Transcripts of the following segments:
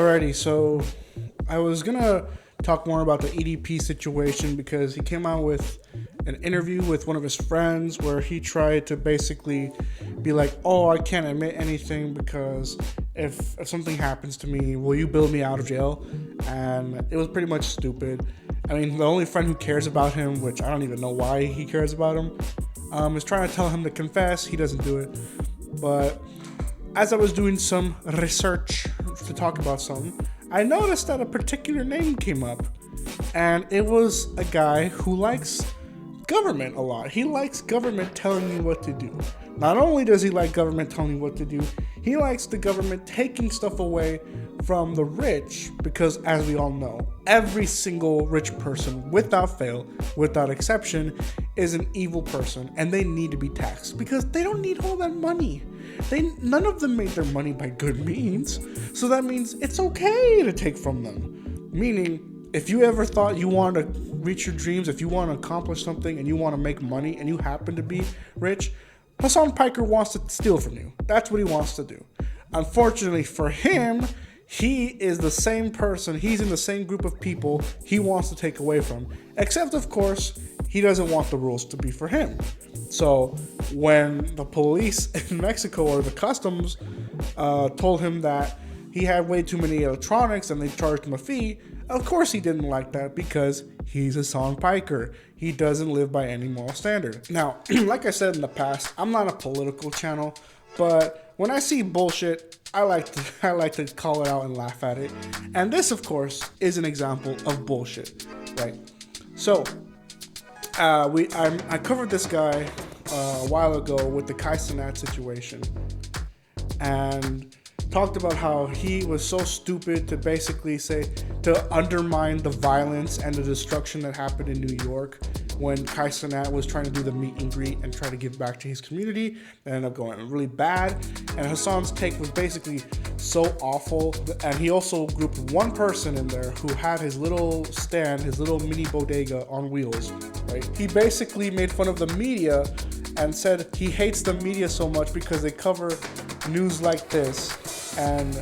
Alrighty, so I was gonna talk more about the EDP situation because he came out with an interview with one of his friends where he tried to basically be like, oh, I can't admit anything because if something happens to me, will you bail me out of jail? And it was pretty much stupid. I mean, the only friend who cares about him, which I don't even know why he cares about him, is trying to tell him to confess. He doesn't do it. But as I was doing some research to talk about something, I noticed that a particular name came up. And it was a guy who likes government a lot. He likes government telling you what to do. Not only does he like government telling you what to do, he likes the government taking stuff away from the rich because, as we all know, every single rich person, without fail, without exception, is an evil person, and they need to be taxed because they don't need all that money. None of them made their money by good means, so that means it's okay to take from them. Meaning, if you ever thought you want to reach your dreams, if you want to accomplish something and you want to make money and you happen to be rich, Hassan Piker wants to steal from you. That's what he wants to do. Unfortunately for him, he is the same person. He's in the same group of people he wants to take away from. Except, of course, he doesn't want the rules to be for him. So when the police in Mexico or the customs told him that he had way too many electronics and they charged him a fee, of course he didn't like that because he's Hassan Piker. He doesn't live by any moral standard. Now, like I said in the past, I'm not a political channel, but when I see bullshit, I like to call it out and laugh at it. And this, of course, is an example of bullshit, right? So, I covered this guy a while ago with the Cries situation, and talked about how he was so stupid to basically to undermine the violence and the destruction that happened in New York when Kai Cenat was trying to do the meet and greet and try to give back to his community. It ended up going really bad, and Hassan's take was basically so awful. And he also grouped one person in there who had his little stand, his little mini bodega on wheels, right? He basically made fun of the media and said he hates the media so much because they cover news like this, and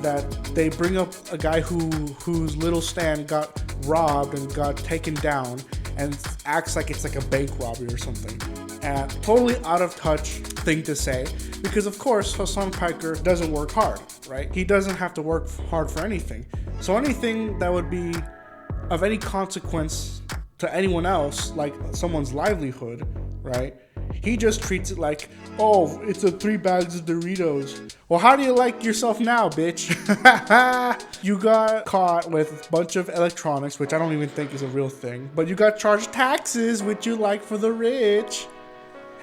that they bring up a guy whose little stand got robbed and got taken down and acts like it's like a bank robbery or something. And totally out of touch thing to say, because of course Hassan Piker doesn't work hard, right? He doesn't have to work hard for anything. So anything that would be of any consequence to anyone else, like someone's livelihood, right? He just treats it like, oh, it's a 3 bags of Doritos. Well, how do you like yourself now, bitch? You got caught with a bunch of electronics, which I don't even think is a real thing, but you got charged taxes, which you like for the rich.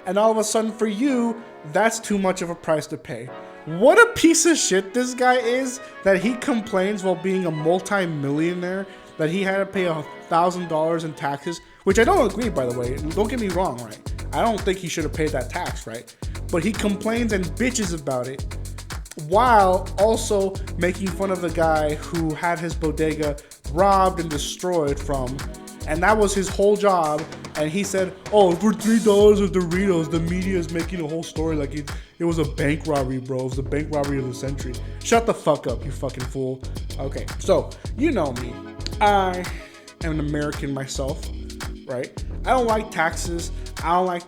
And all of a sudden for you, that's too much of a price to pay. What a piece of shit this guy is that he complains while being a multi-millionaire that he had to pay $1,000 in taxes, which I don't agree, by the way. Don't get me wrong, right? I don't think he should have paid that tax, right? But he complains and bitches about it while also making fun of the guy who had his bodega robbed and destroyed from, and that was his whole job. And he said, oh, for $3 of Doritos, the media is making a whole story like it was a bank robbery, bro. It was the bank robbery of the century. Shut the fuck up, you fucking fool. Okay, so, you know me. I am an American myself, right? I don't like taxes. I don't like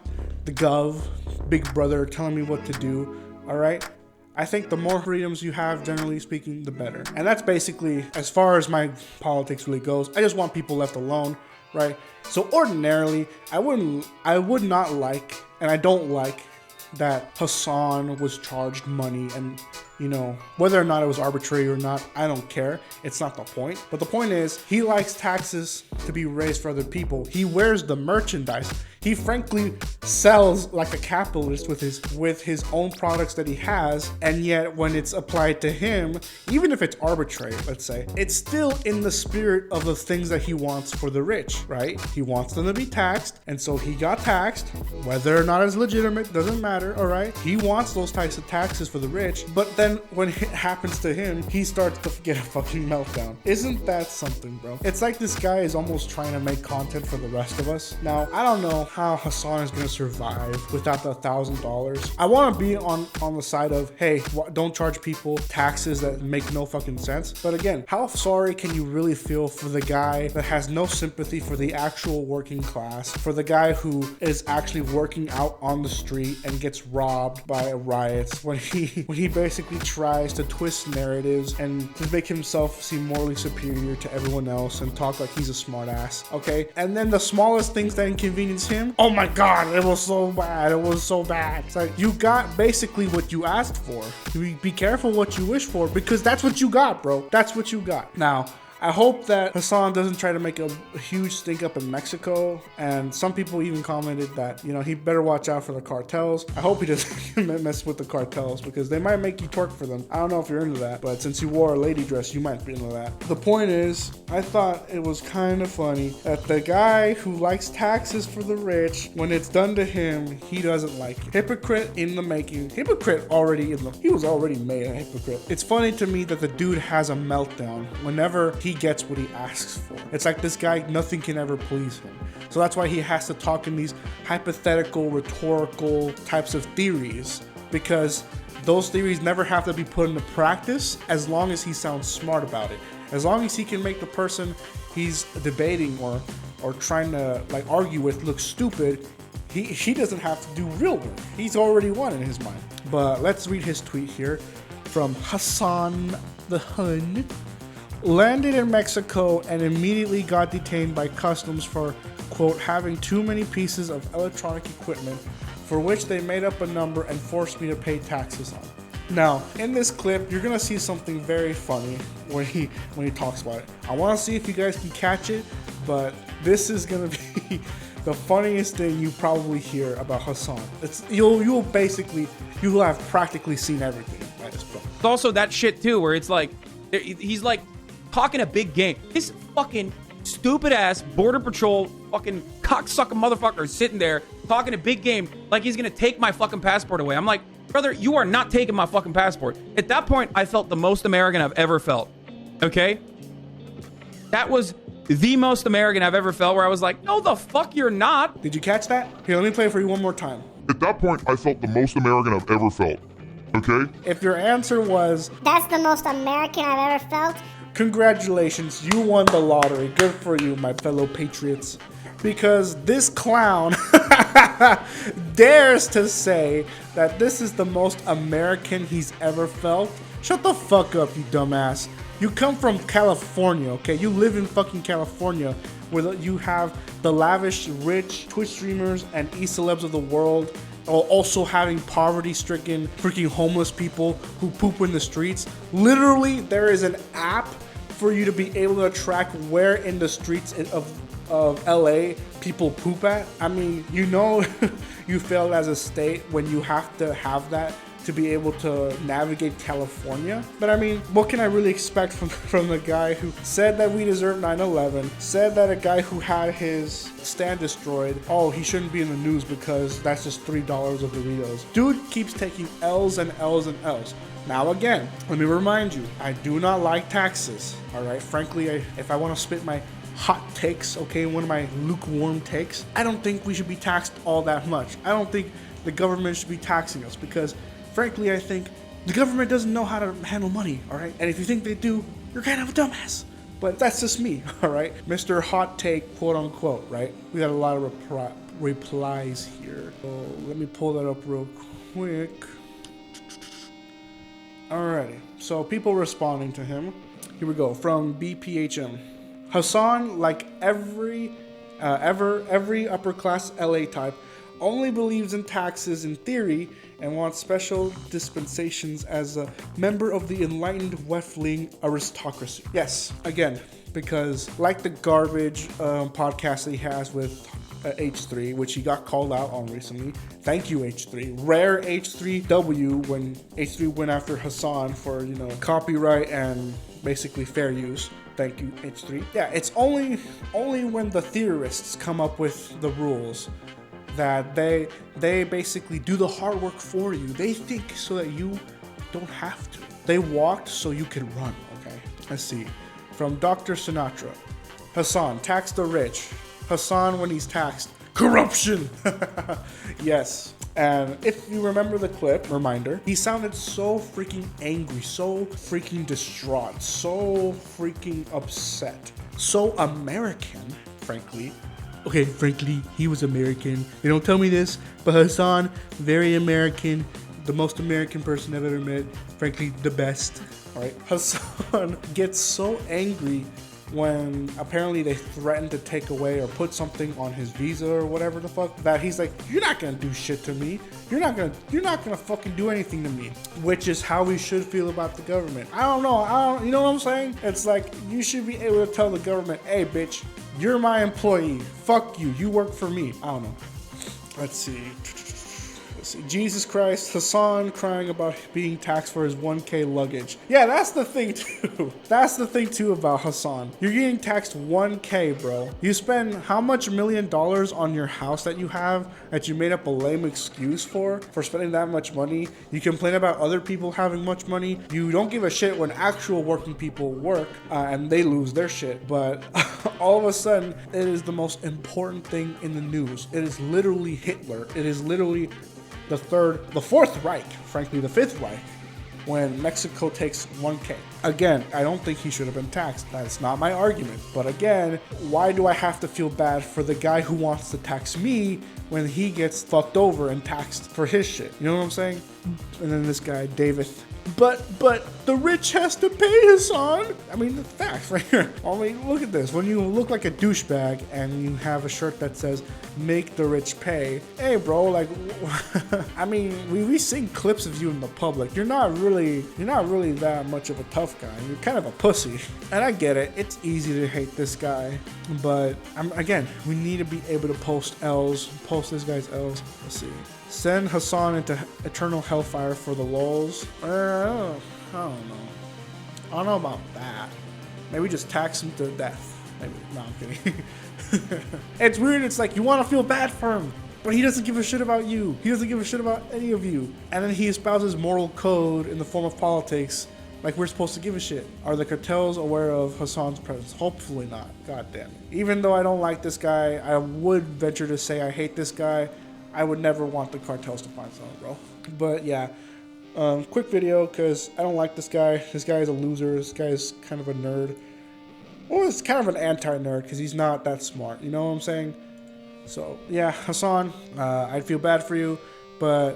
the gov, big brother, telling me what to do, all right? I think the more freedoms you have, generally speaking, the better. And that's basically, as far as my politics really goes, I just want people left alone, right? So ordinarily, I would not like, and I don't like, that Hassan was charged money, and you know, whether or not it was arbitrary or not, I don't care. It's not the point. But the point is, he likes taxes to be raised for other people. He wears the merchandise. He frankly sells like a capitalist with his own products that he has, and yet when it's applied to him, even if it's arbitrary, let's say, it's still in the spirit of the things that he wants for the rich, right? He wants them to be taxed, and so he got taxed, whether or not it's legitimate, doesn't matter, all right? He wants those types of taxes for the rich, but then when it happens to him, he starts to get a fucking meltdown. Isn't that something, bro? It's like this guy is almost trying to make content for the rest of us. Now, I don't know how Hassan is gonna survive without the $1,000. I want to be on the side of, hey, don't charge people taxes that make no fucking sense. But again, how sorry can you really feel for the guy that has no sympathy for the actual working class, for the guy who is actually working out on the street and gets robbed by riots, when he basically tries to twist narratives and to make himself seem morally superior to everyone else and talk like he's a smart ass, okay? And then the smallest things that inconvenience him, oh my god, it was so bad, it was so bad. It's like, you got basically what you asked for. Be careful what you wish for, because that's what you got, bro. That's what you got. Now, I hope that Hassan doesn't try to make a huge stink up in Mexico. And some people even commented that, you know, he better watch out for the cartels. I hope he doesn't mess with the cartels, because they might make you twerk for them. I don't know if you're into that, but since you wore a lady dress, you might be into that. The point is, I thought it was kind of funny that the guy who likes taxes for the rich, when it's done to him, he doesn't like it. Hypocrite in the making. Hypocrite he was already made a hypocrite. It's funny to me that the dude has a meltdown whenever he gets what he asks for. It's like this guy, nothing can ever please him. So that's why he has to talk in these hypothetical, rhetorical types of theories, because those theories never have to be put into practice as long as he sounds smart about it. As long as he can make the person he's debating or trying to like argue with look stupid, he doesn't have to do real work. He's already won in his mind. But let's read his tweet here from Hassan the Hun. Landed in Mexico and immediately got detained by customs for, quote, having too many pieces of electronic equipment, for which they made up a number and forced me to pay taxes on. Now, in this clip, you're gonna see something very funny when he talks about it. I want to see if you guys can catch it, but this is gonna be the funniest thing you probably hear about Hassan. You'll have practically seen everything by this point. It's also that shit too, where it's like he's like talking a big game. This fucking stupid ass border patrol fucking cocksucker motherfucker is sitting there talking a big game like he's gonna take my fucking passport away. I'm like, brother, you are not taking my fucking passport. At that point, I felt the most American I've ever felt. Okay? That was the most American I've ever felt, where I was like, no, the fuck you're not. Did you catch that? Here, let me play it for you one more time. At that point, I felt the most American I've ever felt. Okay? If your answer was, that's the most American I've ever felt, congratulations, you won the lottery. Good for you, my fellow patriots. Because this clown dares to say that this is the most American he's ever felt. Shut the fuck up, you dumbass. You come from California, okay? You live in fucking California, where you have the lavish, rich Twitch streamers and e-celebs of the world, also having poverty-stricken, freaking homeless people who poop in the streets. Literally, there is an app for you to be able to track where in the streets of LA people poop at. I mean, you know, you failed as a state when you have to have that to be able to navigate California. But I mean, what can I really expect from the guy who said that we deserve 9/11, said that a guy who had his stand destroyed, oh, he shouldn't be in the news because that's just $3 of Doritos. Dude keeps taking L's and L's and L's. Now again, let me remind you, I do not like taxes, all right? Frankly, if I want to spit my hot takes, okay, one of my lukewarm takes, I don't think we should be taxed all that much. I don't think the government should be taxing us, because frankly, I think the government doesn't know how to handle money, all right? And if you think they do, you're kind of a dumbass. But that's just me, all right? Mr. Hot Take, quote unquote, right? We got a lot of replies here. So let me pull that up real quick. Alrighty, so people responding to him. Here we go, from BPHM. Hassan, like every upper class LA type, only believes in taxes in theory and wants special dispensations as a member of the enlightened left-wing aristocracy. Yes, again, because like the garbage podcast that he has with H3, which he got called out on recently. Thank you, H3. Rare H3W when H3 went after Hassan for, you know, copyright and basically fair use. Thank you, H3. Yeah, it's only when the theorists come up with the rules that they basically do the hard work for you. They think so that you don't have to. They walked so you could run, okay? Let's see. From Dr. Sinatra. Hassan, tax the rich. Hassan when he's taxed. Corruption! Yes. And if you remember the clip, reminder, he sounded so freaking angry, so freaking distraught, so freaking upset, so American, frankly. Okay, frankly, he was American. They don't tell me this, but Hassan, very American, the most American person I've ever met. Frankly, the best. All right, Hassan gets so angry when apparently they threatened to take away or put something on his visa or whatever the fuck, that he's like, you're not gonna do shit to me. You're not gonna fucking do anything to me. Which is how we should feel about the government. I don't know, you know what I'm saying? It's like, you should be able to tell the government, hey bitch, you're my employee. Fuck you, you work for me. I don't know. Let's see. Jesus Christ, Hassan crying about being taxed for his 1K luggage. Yeah, that's the thing too. That's the thing too about Hassan. You're getting taxed 1K, bro. You spend how much $1 million on your house that you have that you made up a lame excuse for spending that much money. You complain about other people having much money. You don't give a shit when actual working people work and they lose their shit. But all of a sudden, it is the most important thing in the news. It is literally Hitler. It is literally the fourth Reich, frankly, the fifth Reich, when Mexico takes 1K. Again, I don't think he should have been taxed. That's not my argument. But again, why do I have to feel bad for the guy who wants to tax me when he gets fucked over and taxed for his shit? You know what I'm saying? And then this guy, David. But the rich has to pay, Hassan. I mean, the facts right here. I mean, look at this. When you look like a douchebag and you have a shirt that says "Make the rich pay," hey, bro, like, I mean, we've seen clips of you in the public. You're not really that much of a tough guy. You're kind of a pussy. And I get it. It's easy to hate this guy, but again, we need to be able to post this guy's L's. Let's see. Send Hassan into eternal hellfire for the lulz. I don't know. I don't know about that. Maybe just tax him to death. Maybe. No, I'm kidding. It's weird. It's like you want to feel bad for him, but he doesn't give a shit about you. He doesn't give a shit about any of you. And then he espouses moral code in the form of politics, like we're supposed to give a shit. Are the cartels aware of Hassan's presence? Hopefully not. God damn it. Even though I don't like this guy, I would venture to say I hate this guy. I would never want the cartels to find someone, bro. But yeah, quick video because I don't like this guy. This guy is a loser. This guy is kind of a nerd. Well, it's kind of an anti-nerd because he's not that smart. You know what I'm saying? So yeah, Hassan, I'd feel bad for you, but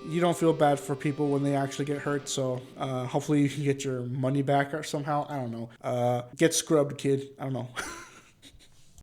you don't feel bad for people when they actually get hurt. So hopefully you can get your money back or somehow. I don't know. Get scrubbed, kid. I don't know.